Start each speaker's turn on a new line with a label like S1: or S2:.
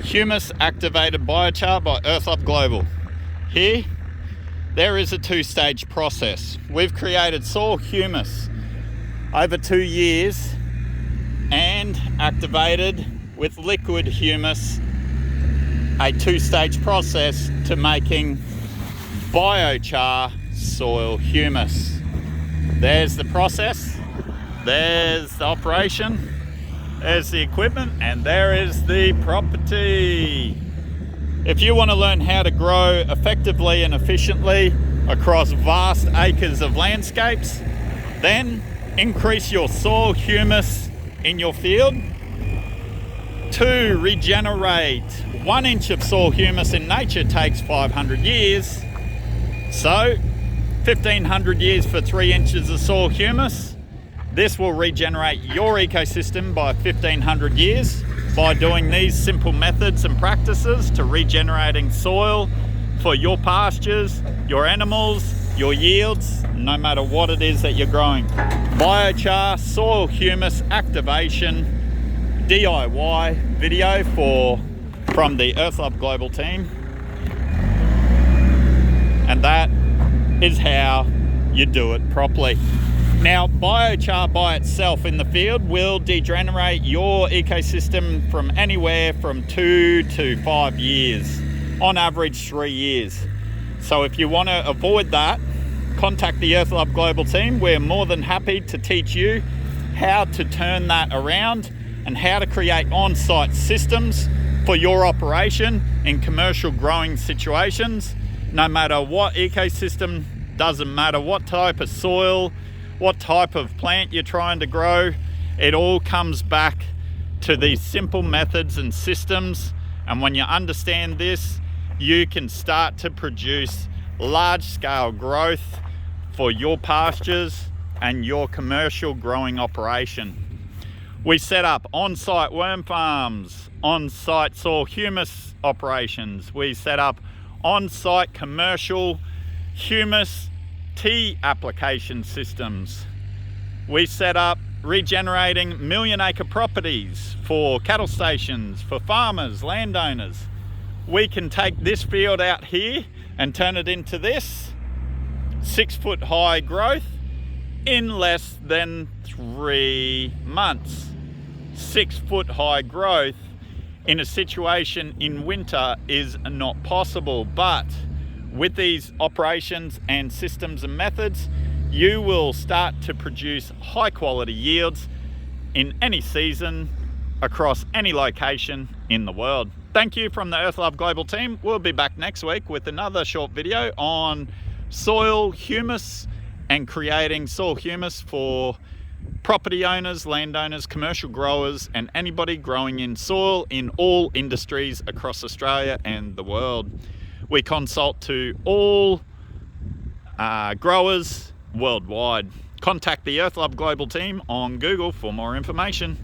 S1: Humus activated biochar by Earthlab Global. Here, there is a two-stage process. We've created soil humus over 2 years and activated with liquid humus a two-stage process to making biochar soil humus. There's the process, there's the operation, there's the equipment, and there is the property. If you want to learn how to grow effectively and efficiently across vast acres of landscapes, then increase your soil humus in your field. To regenerate 1 inch of soil humus in nature takes 500 years. So 1500 years for 3 inches of soil humus. This will regenerate your ecosystem by 1500 years by doing these simple methods and practices to regenerating soil for your pastures, your animals, your yields, no matter what it is that you're growing. Biochar soil humus activation DIY video from the Earthlab Global team. And that is how you do it properly. Now, biochar by itself in the field will degenerate your ecosystem from anywhere from 2 to 5 years, on average 3 years. So if you want to avoid that, contact the Earthlab Global team. We're more than happy to teach you how to turn that around and how to create on-site systems for your operation in commercial growing situations. No matter what ecosystem, doesn't matter what type of soil, what type of plant you're trying to grow, it all comes back to these simple methods and systems. And when you understand this, you can start to produce large-scale growth for your pastures and your commercial growing operation. We set up on-site worm farms, on-site soil humus operations. We set up on-site commercial humus tea application systems. We set up regenerating million-acre properties for cattle stations, for farmers, landowners. We can take this field out here and turn it into this 6-foot high growth in less than 3 months. 6-foot high growth in a situation in winter is not possible, but with these operations and systems and methods, you will start to produce high quality yields in any season across any location in the world. Thank you from the Earthlab Global team. We'll be back next week with another short video on soil humus and creating soil humus for property owners, landowners, commercial growers, and anybody growing in soil in all industries across Australia and the world. We consult to all growers worldwide. Contact the Earthlab Global team on Google for more information.